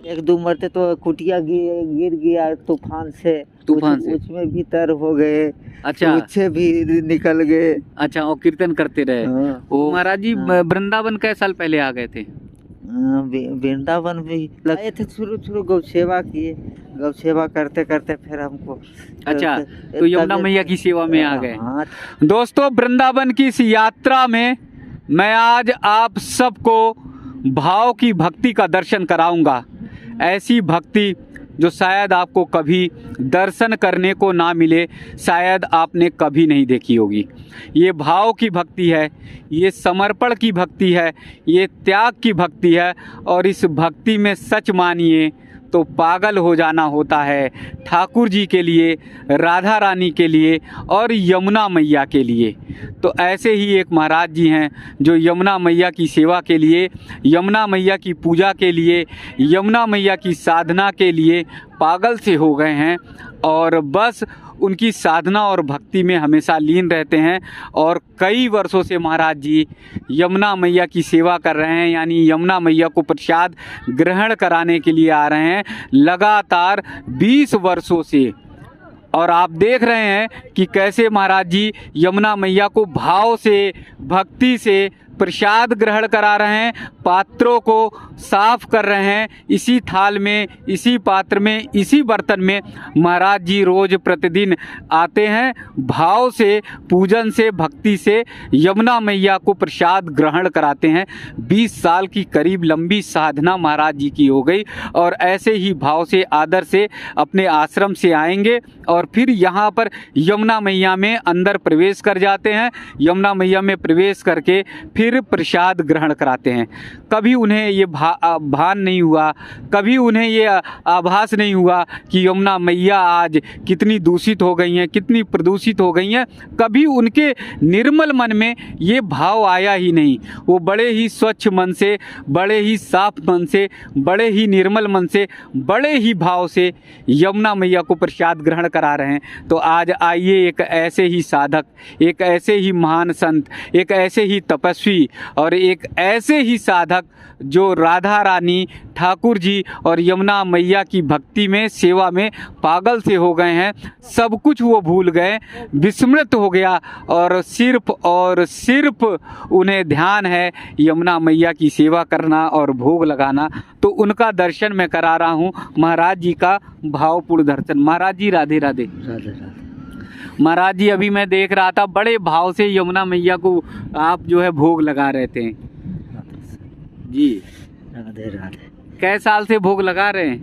एक दो मरते तो कुटिया गिर गया तूफान से उसमें भी तर हो गए। अच्छा, बच्चे भी निकल गए। अच्छा, और कीर्तन करते रहे। वो महाराज जी वृंदावन कै साल पहले आ गए थे? वृंदावन भी लगे थे, शुरू गौ सेवा किए, गौ सेवा करते करते फिर हमको अच्छा तो यमुना मैया की सेवा में आ गए। दोस्तों, वृंदावन की इस यात्रा में मैं आज आप सबको भाव की भक्ति का दर्शन कराऊंगा। ऐसी भक्ति जो शायद आपको कभी दर्शन करने को ना मिले, शायद आपने कभी नहीं देखी होगी। ये भाव की भक्ति है, ये समर्पण की भक्ति है, ये त्याग की भक्ति है। और इस भक्ति में सच मानिए तो पागल हो जाना होता है, ठाकुर जी के लिए, राधा रानी के लिए और यमुना मैया के लिए। तो ऐसे ही एक महाराज जी हैं जो यमुना मैया की सेवा के लिए, यमुना मैया की पूजा के लिए, यमुना मैया की साधना के लिए पागल से हो गए हैं और बस उनकी साधना और भक्ति में हमेशा लीन रहते हैं। और कई वर्षों से महाराज जी यमुना मैया की सेवा कर रहे हैं, यानी यमुना मैया को प्रसाद ग्रहण कराने के लिए आ रहे हैं लगातार 20 वर्षों से। और आप देख रहे हैं कि कैसे महाराज जी यमुना मैया को भाव से, भक्ति से प्रसाद ग्रहण करा रहे हैं, पात्रों को साफ कर रहे हैं। इसी थाल में, इसी पात्र में, इसी बर्तन में महाराज जी रोज प्रतिदिन आते हैं, भाव से, पूजन से, भक्ति से यमुना मैया को प्रसाद ग्रहण कराते हैं। 20 साल की करीब लंबी साधना महाराज जी की हो गई और ऐसे ही भाव से, आदर से अपने आश्रम से आएंगे और फिर यहाँ पर यमुना मैया में अंदर प्रवेश कर जाते हैं। यमुना मैया में प्रवेश करके फिर प्रसाद ग्रहण कराते हैं। कभी उन्हें ये भान नहीं हुआ, कभी उन्हें ये आभास नहीं हुआ कि यमुना मैया आज कितनी दूषित हो गई हैं, कितनी प्रदूषित हो गई हैं। कभी उनके निर्मल मन में ये भाव आया ही नहीं। वो बड़े ही स्वच्छ मन से, बड़े ही साफ मन से, बड़े ही निर्मल मन से, बड़े ही भाव से यमुना मैया को प्रसाद ग्रहण करा रहे हैं। तो आज आइए एक ऐसे ही साधक, एक ऐसे ही महान संत, एक ऐसे ही तपस्वी जी, और एक ऐसे ही साधक जो राधा रानी, ठाकुर जी और यमुना मैया की भक्ति में, सेवा में पागल से हो गए हैं। सब कुछ वो भूल गए, विस्मृत हो गया, और सिर्फ उन्हें ध्यान है यमुना मैया की सेवा करना और भोग लगाना। तो उनका दर्शन मैं करा रहा हूँ, महाराज जी का भावपूर्ण दर्शन। महाराज जी राधे राधे। राधे राधे। महाराज जी, अभी मैं देख रहा था बड़े भाव से यमुना मैया को आप जो है भोग लगा रहे थे जी। राधे राधे। कै साल से भोग लगा रहे हैं?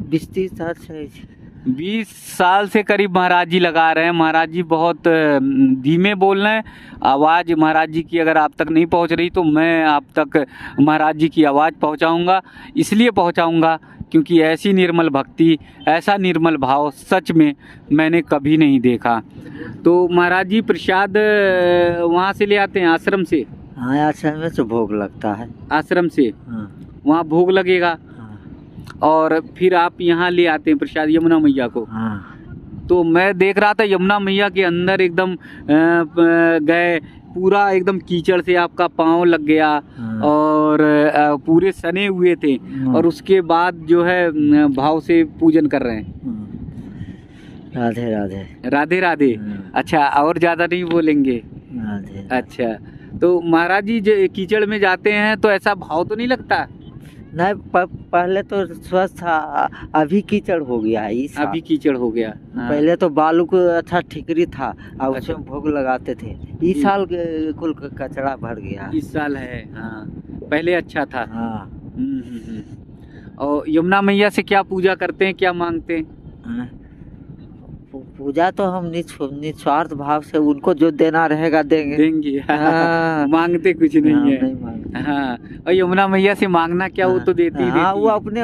20-30 साल से। 20 साल से करीब महाराज जी लगा रहे हैं। महाराज जी बहुत धीमे बोल रहे हैं। आवाज़ महाराज जी की अगर आप तक नहीं पहुंच रही तो मैं आप तक महाराज जी की आवाज़ पहुंचाऊंगा। इसलिए पहुंचाऊंगा क्योंकि ऐसी निर्मल भक्ति, ऐसा निर्मल भाव सच में मैंने कभी नहीं देखा। तो महाराज जी प्रसाद वहाँ से ले आते हैं आश्रम से? हाँ, आश्रम में तो भोग लगता है। आश्रम से? हाँ। वहाँ भोग लगेगा। और फिर आप यहाँ ले आते हैं प्रसाद यमुना मैया को। हाँ। तो मैं देख रहा था यमुना मैया के अंदर एकदम गए, पूरा एकदम कीचड़ से आपका पाँव लग गया। हाँ। और पूरे सने हुए थे। हाँ। और उसके बाद जो है भाव से पूजन कर रहे हैं। राधे राधे। राधे राधे। हाँ। अच्छा, और ज़्यादा नहीं बोलेंगे? राधे। अच्छा, तो महाराज जी कीचड़ में जाते हैं तो ऐसा भाव तो नहीं लगता? नहीं, पहले तो स्वस्थ था, अभी कीचड़ हो गया है। अभी कीचड़ हो गया। हाँ। पहले तो बालू को अच्छा ठिकरी था, अब उसमें भोग लगाते थे। इस साल कुल कचरा भर गया। इस साल है। हाँ, पहले अच्छा था। हाँ। और यमुना मैया से क्या पूजा करते हैं, क्या मांगते हैं? पूजा तो हम निस्वार्थ भाव से उनको जो देना रहेगा देंगे। हाँ। मांगते कुछ नहीं है। नहीं मांगते। हाँ, और यमुना मैया से मांगना क्या, वो तो देती ही हाँ, देती वो अपने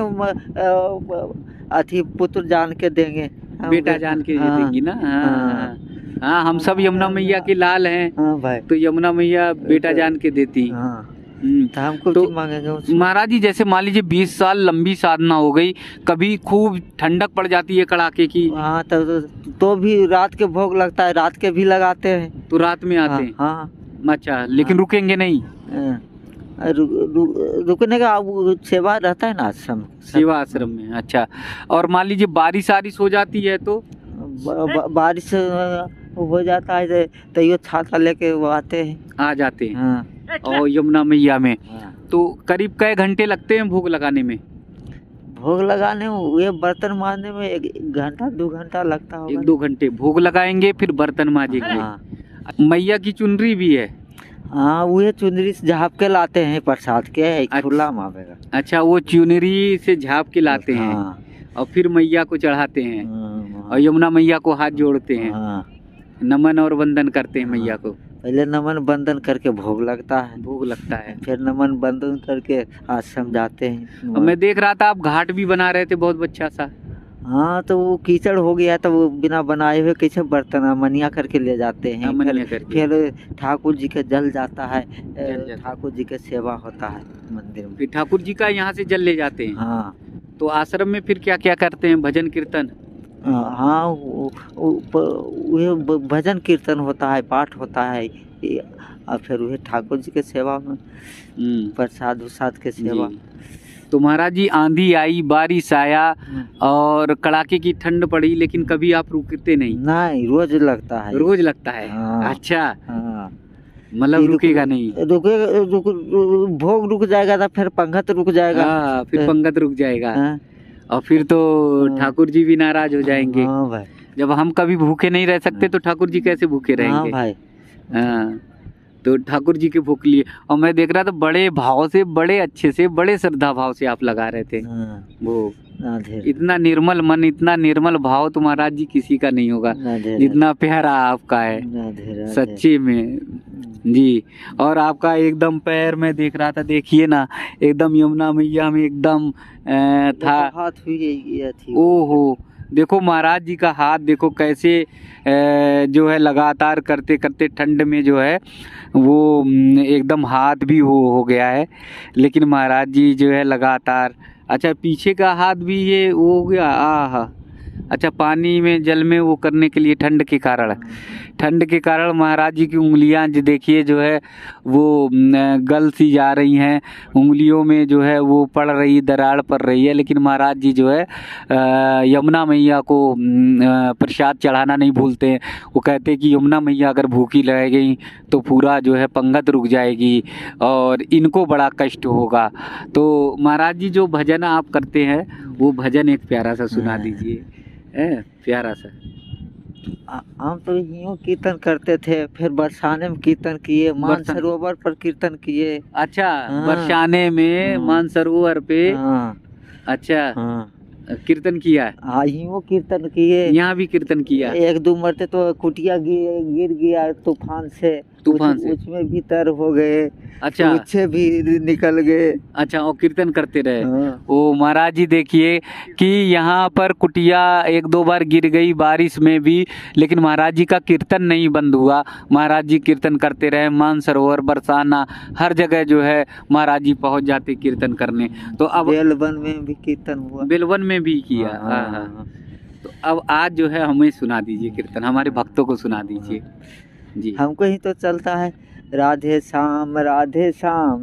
अति पुत्र जान के देंगे, बेटा जान के देंगी ना। हाँ। हाँ, हम सब यमुना मैया के लाल हैं। हाँ भाई। तो यमुना मैया बेटा जान के देती। हाँ। तो हमको तो मांगेंगे महाराज जी, जैसे मान लीजिए 20 साल लंबी साधना हो गई, कभी खूब ठंडक पड़ जाती है कड़ाके की। हाँ, तो भी रात के भोग लगता है, रात के भी लगाते हैं। तो रात में आते हैं? हाँ। अच्छा, लेकिन रुकेंगे नहीं? रुकने का सेवा रहता है ना आश्रम, सेवा आश्रम में। अच्छा, और मान लीजिए बारिश हो जाती है तो? बारिश हो जाता है तो ये छाता लेके वो आते हैं, आ जाते हैं। हाँ। और यमुना मैया में। हाँ। तो करीब कई घंटे लगते हैं भोग लगाने में? भोग लगाने में, ये बर्तन मारने में 1 घंटा 2 घंटा लगता होगा। 1-2 घंटे भोग लगाएंगे, फिर बर्तन माजेंगे। हाँ। मैया की चुनरी भी है? हाँ, वो चुनरी से झाँप के लाते हैं प्रसाद के, खुला मावेगा। अच्छा, वो चुनरी से झाँप के लाते हैं। हाँ। और फिर मैया को चढ़ाते हैं। हाँ। और यमुना मैया को हाथ जोड़ते हैं। हाँ। नमन और वंदन करते हैं मैया को। पहले नमन बंदन करके भोग लगता है। भोग लगता है। फिर नमन बंदन करके आश्रम जाते हैं। और मैं देख रहा था आप घाट भी बना रहे थे बहुत अच्छा सा। हाँ, तो वो कीचड़ हो गया तो वो बिना बनाए हुए कैसे बर्तन मनिया करके ले जाते हैं। फिर ठाकुर जी के जल जाता है, ठाकुर जी के सेवा होता है मंदिर में। फिर ठाकुर जी का यहाँ से जल ले जाते हैं। हाँ। तो आश्रम में फिर क्या क्या करते हैं? भजन कीर्तन? हाँ, वो भजन कीर्तन होता है, पाठ होता है, और फिर वह ठाकुर जी के सेवा में प्रसाद उसाद के सेवा। तो महाराज जी, आंधी आई, बारिश आया और कड़ाके की ठंड पड़ी, लेकिन कभी आप रुकते नहीं? नहीं, रोज लगता है। रोज लगता है? हाँ। अच्छा। हाँ। मतलब रुकेगा नहीं? भोग रुक जाएगा तो फिर पंगत रुक जाएगा। हाँ, फिर पंगत रुक जाएगा। और फिर तो ठाकुर जी भी नाराज हो जाएंगे। हाँ भाई। जब हम कभी भूखे नहीं रह सकते तो ठाकुर जी कैसे भूखे रहेंगे? हाँ भाई। हाँ, तो ठाकुर जी के भूख लिए। और मैं देख रहा था बड़े भाव से, बड़े अच्छे से, बड़े श्रद्धा भाव से आप लगा रहे थे भोग। इतना निर्मल मन, इतना निर्मल भाव तो महाराज जी किसी का नहीं होगा जितना प्यारा आपका है, सच्ची में जी। और आपका एकदम पैर में देख रहा था, देखिए ना, एकदम यमुना मैया में एकदम था। हाथ हुई थी। ओहो, देखो महाराज जी का हाथ देखो कैसे जो है लगातार करते करते ठंड में जो है वो एकदम हाथ भी हो गया है। लेकिन महाराज जी जो है लगातार, अच्छा पीछे का हाथ भी ये हो गया। आहा, अच्छा, पानी में जल में वो करने के लिए ठंड के कारण महाराज जी की उंगलियां जो देखिए जो है वो गल सी जा रही हैं, उंगलियों में जो है वो पड़ रही, दरार पड़ रही है। लेकिन महाराज जी जो है यमुना मैया को प्रसाद चढ़ाना नहीं भूलते हैं। वो कहते हैं कि यमुना मैया अगर भूखी रह गई तो पूरा जो है पंगत रुक जाएगी और इनको बड़ा कष्ट होगा। तो महाराज जी जो भजन आप करते हैं वो भजन एक प्यारा सा सुना दीजिए, प्यारा सा। हम तो यूँ कीर्तन करते थे, फिर बरसाने में कीर्तन किए, मानसरोवर पर कीर्तन किए। अच्छा, बरसाने में मानसरोवर पे अच्छा कीर्तन किया है। हाँ, यूँ कीर्तन किए, यहाँ भी कीर्तन किया। एक दो मरते तो कुटिया गिर गया तूफान से, उसमें भी तर हो गए। अच्छा, उससे भी निकल गए। अच्छा, और कीर्तन करते रहे। ओ महाराज जी देखिए कि यहाँ पर कुटिया एक दो बार गिर गई बारिश में भी, लेकिन महाराज जी का कीर्तन नहीं बंद हुआ। महाराज जी कीर्तन करते रहे, मानसरोवर, बरसाना, हर जगह जो है महाराज जी पहुँच जाते कीर्तन करने। तो अब बेलवन में भी कीर्तन हुआ, बेलवन में भी किया। हाँ। तो अब आज जो है हमें सुना दीजिए कीर्तन, हमारे भक्तों को सुना दीजिए जी। हमको ही तो चलता है, राधे श्याम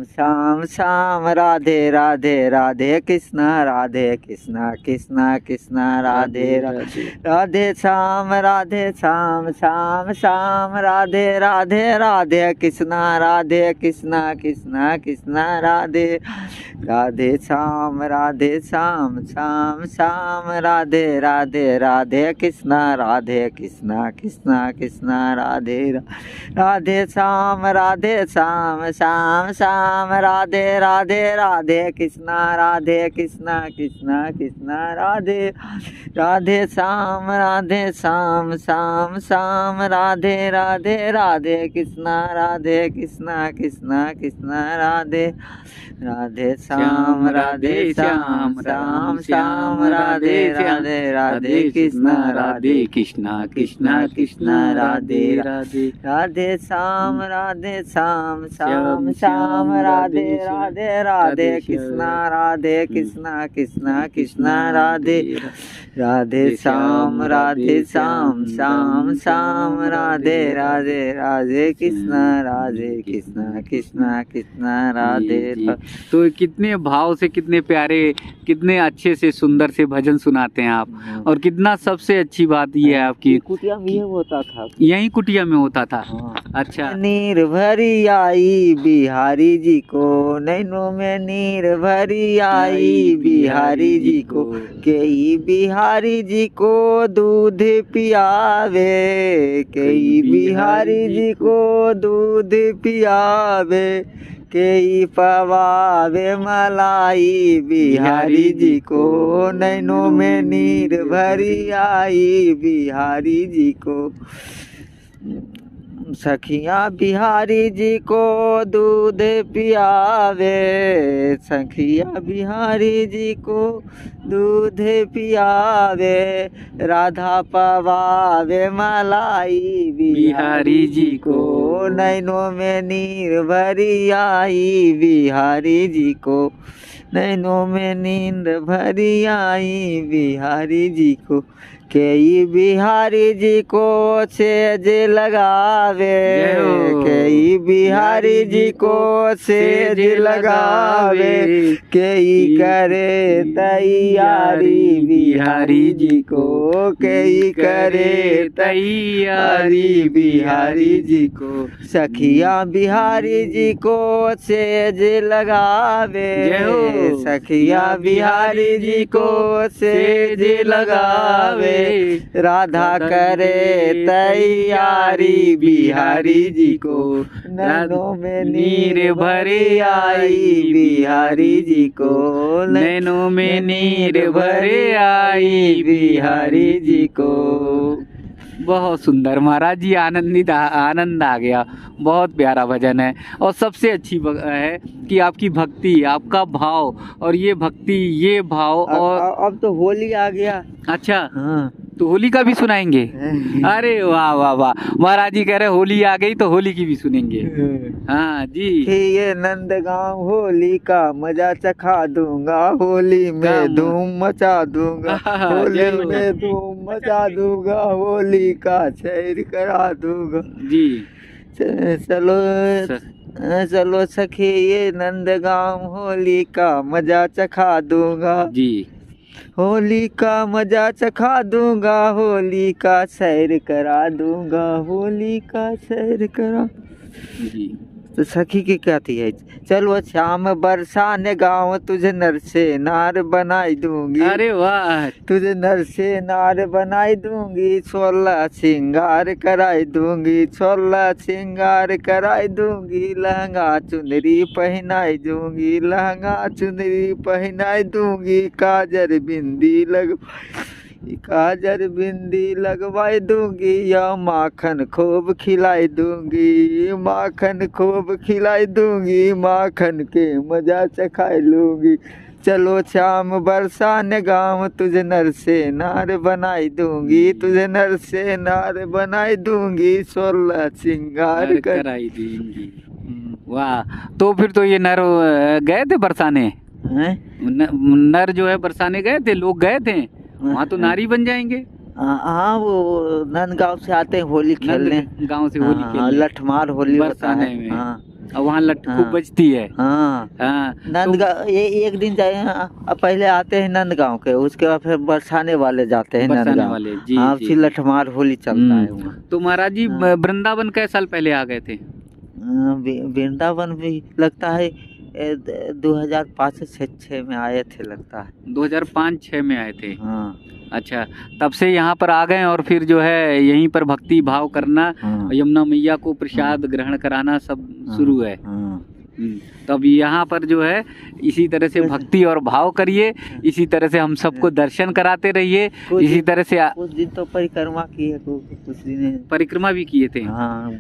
श्याम श्याम, राधे राधे राधे कृष्णा, राधे कृष्णा कृष्णा कृष्णा राधे राधे, राधे श्याम श्याम श्याम, राधे राधे राधे कृष्णा, राधे कृष्णा कृष्णा कृष्णा राधे, राधे श्याम श्याम श्याम, राधे राधे राधे कृष्णा, राधे कृष्णा कृष्णा कृष्णा राधे, राधे श्याम श्याम श्याम, राधे राधे राधे कृष्णा, राधे कृष्णा कृष्णा कृष्णा राधे, राधे श्याम श्याम श्याम, राधे राधे राधे कृष्णा, राधे कृष्णा कृष्णा कृष्णा राधे, राधे श्याम श्याम श्याम, राधे राधे राधे कृष्णा, राधे कृष्णा कृष्णा कृष्णा राधे, राधे राधे श्याम श्याम श्याम, राधे राधे राधे कृष्णा, राधे कृष्णा कृष्णा कृष्णा राधे, राधे श्याम श्याम श्याम, राधे राधे राधे कृष्णा, राधे कृष्णा कृष्णा कृष्णा राधे। तो कितने भाव से, कितने प्यारे, कितने अच्छे से सुंदर से भजन सुनाते हैं आप। और कितना सबसे अच्छी बात ये है आपकी, कुटिया में ये होता था, यही कुटिया में होता था। अच्छा, नीर भरी आई बिहारी जी को, नैनों में नीर भरी आई बिहारी जी को, कई बिहारी जी को दूध पियावे, कई बिहारी जी को दूध पियावे, कई पवावे मलाई बिहारी जी को, नैनों में नीर भरी आई बिहारी जी को, सखियाँ बिहारी जी को दूध पियावे, सखियाँ बिहारी जी को दूध पियावे, राधा पवावे मलाई बिहारी जी को, नैनों में नीर भरी आई बिहारी जी को, नैनों में नींद भरी आई बिहारी जी को, कई बिहारी जी को सेज लगावे, कई बिहारी जी को सेज लगावे, कई करे तैयारी बिहारी जी को, कई करे तैयारी बिहारी जी को, सखियाँ बिहारी जी को सेज लगावे, सखियाँ बिहारी जी को सेज लगावे, राधा करे तैयारी बिहारी जी को, नैनों में नीर भरी आई बिहारी जी को, नैनों में नीर भरी आई बिहारी जी को। बहुत सुंदर महाराज जी, आनंद आ गया। बहुत प्यारा भजन है और सबसे अच्छी है कि आपकी भक्ति, आपका भाव और ये भक्ति, ये भाव। और अब तो होली आ गया। अच्छा, हाँ, तो होली का भी सुनाएंगे? अरे वाह वाह वाह, महाराज जी कह रहे होली आ गई तो होली की भी सुनेंगे। हाँ जी। ये नंदगांव होली का मजा चखा दूंगा, होली में धूम मचा दूंगा, होली में धूम मचा दूंगा, होली का सैर करा दूंगा जी। चलो चलो सखी ये नंदगांव होली का मजा चखा दूंगा जी, होली का मजा चखा दूंगा, होली का सैर करा दूंगा, होली का सैर करा जी। तो सखी की क्या थी है, चलो शाम बरसाने गाँव तुझे नर से नार बनाई दूंगी। अरे वाह, तुझे नर से नार बनाई दूंगी, 16 श्रृंगार कराई दूंगी, 16 श्रृंगार कराई दूंगी, लहंगा चुनरी पहनाई दूंगी, लहंगा चुनरी पहनाई दूंगी, काजर बिंदी लगवाई दूंगी, या माखन खूब खिलाई दूंगी, माखन खूब खिलाई दूंगी, माखन के मजा चखाई लूंगी। चलो शाम बरसाने गाँव तुझे नर से नार बनाई दूंगी, तुझे नर से नार बनाई दूंगी, 16 श्रृंगार कराई दूंगी। वाह, तो फिर तो ये नर गए थे बरसाने? नर जो है बरसाने गए थे, लोग गए थे वहाँ, तो नारी बन जाएंगे। हाँ, वो नंदगांव से आते हैं होली खेलने, गांव से होली खेलने, लठमार होली बरसाने में। और वहाँ लठ खूब बजती है। नंदगांव एक दिन जाए, पहले आते हैं नंदगांव के, उसके बाद फिर बरसाने वाले जाते हैं नंदगांव वाले। हाँ, फिर लठमार होली चलता है वहाँ। तो महाराज जी वृंदावन कई साल पहले आ गए थे? वृंदावन भी लगता है 2005-6 में आए थे, लगता है 2005-6 में आए थे। हाँ। अच्छा, तब से यहाँ पर आ गए और फिर जो है यहीं पर भक्ति भाव करना, यमुना मैया को प्रसाद ग्रहण कराना सब शुरू है। तब यहाँ पर जो है इसी तरह से भक्ति और भाव करिए, इसी तरह से हम सबको दर्शन कराते रहिए, इसी तरह से कुछ दिन तो परिक्रमा की है, कुछ दिन परिक्रमा भी किए थे। हाँ,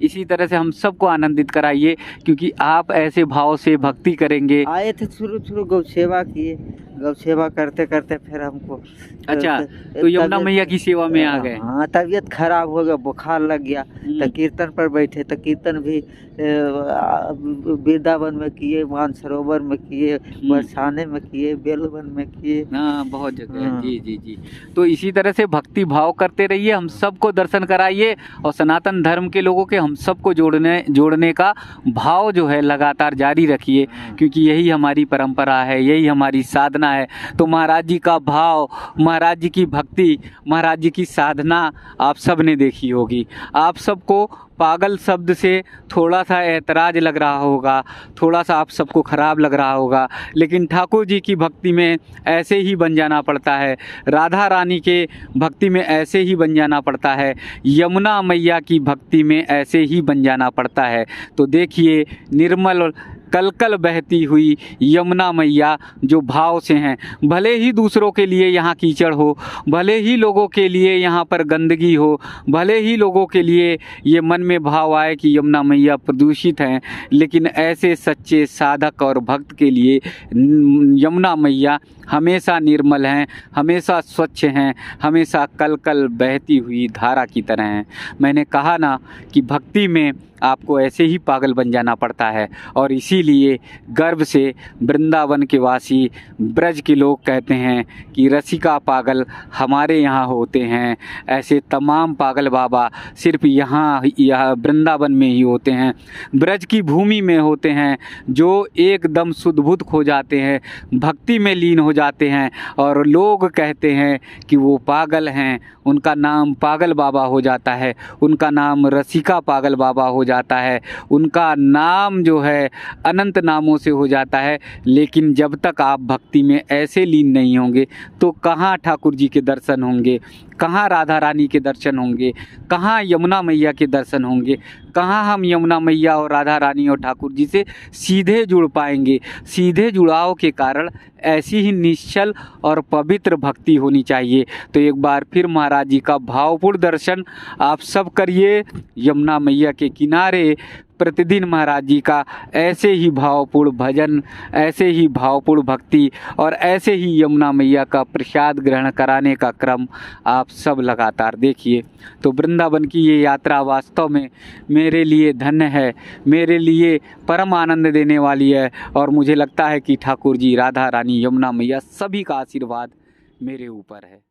इसी तरह से हम सबको आनंदित कराइए, क्योंकि आप ऐसे भाव से भक्ति करेंगे। आए थे शुरू गौ सेवा किए, गौ सेवा करते करते फिर हमको अच्छा, तो यमुना मैया की सेवा में आ गए। हाँ, तबीयत खराब हो गया, बुखार लग गया, तो कीर्तन पर बैठे, तो कीर्तन भी वृंदावन में किए, मानसरोवर में किए, बरसाने में किए, बेलवन में किए। हाँ, बहुत जगह। जी जी जी। तो इसी तरह से भक्ति भाव करते रहिए, हम सबको दर्शन कराइए, और सनातन धर्म के लोगों के हम सबको जोड़ने का भाव जो है लगातार जारी रखिए, क्योंकि यही हमारी परंपरा है, यही हमारी साधना है। तो महाराज जी का भाव, महाराज जी की भक्ति, महाराज जी की साधना आप सब ने देखी होगी। आप सबको पागल शब्द से थोड़ा सा ऐतराज लग रहा होगा, थोड़ा सा आप सबको खराब लग रहा होगा, लेकिन ठाकुर जी की भक्ति में ऐसे ही बन जाना पड़ता है, राधा रानी के भक्ति में ऐसे ही बन जाना पड़ता है, यमुना मैया की भक्ति में ऐसे ही बन जाना पड़ता है। तो देखिए, निर्मल कलकल बहती हुई यमुना मैया जो भाव से हैं, भले ही दूसरों के लिए यहाँ कीचड़ हो, भले ही लोगों के लिए यहाँ पर गंदगी हो, भले ही लोगों के लिए ये मन में भाव आए कि यमुना मैया प्रदूषित हैं, लेकिन ऐसे सच्चे साधक और भक्त के लिए यमुना मैया हमेशा निर्मल हैं, हमेशा स्वच्छ हैं, हमेशा कलकल बहती हुई धारा की तरह हैं। मैंने कहा ना कि भक्ति में आपको ऐसे ही पागल बन जाना पड़ता है, और इसीलिए गर्व से वृंदावन के वासी, ब्रज के लोग कहते हैं कि रसिका पागल हमारे यहाँ होते हैं। ऐसे तमाम पागल बाबा सिर्फ यहाँ वृंदावन में ही होते हैं, ब्रज की भूमि में होते हैं, जो एकदम सुध-बुध खो जाते हैं, भक्ति में लीन हो जाते हैं, और लोग कहते हैं कि वो पागल हैं, उनका नाम पागल बाबा हो जाता है, उनका नाम रसिका पागल बाबा हो जाता है, उनका नाम जो है अनंत नामों से हो जाता है। लेकिन जब तक आप भक्ति में ऐसे लीन नहीं होंगे तो कहाँ ठाकुर जी के दर्शन होंगे, कहाँ राधा रानी के दर्शन होंगे, कहाँ यमुना मैया के दर्शन होंगे, कहाँ हम यमुना मैया और राधा रानी और ठाकुर जी से सीधे जुड़ पाएंगे। सीधे जुड़ाव के कारण ऐसी ही निश्चल और पवित्र भक्ति होनी चाहिए। तो एक बार फिर महाराज जी का भावपूर्ण दर्शन आप सब करिए, यमुना मैया के किनारे प्रतिदिन महाराज जी का ऐसे ही भावपूर्ण भजन, ऐसे ही भावपूर्ण भक्ति और ऐसे ही यमुना मैया का प्रसाद ग्रहण कराने का क्रम आप सब लगातार देखिए। तो वृंदावन की ये यात्रा वास्तव में मेरे लिए धन्य है, मेरे लिए परम आनंद देने वाली है और मुझे लगता है कि ठाकुर जी, राधा रानी, यमुना मैया सभी का आशीर्वाद मेरे ऊपर है।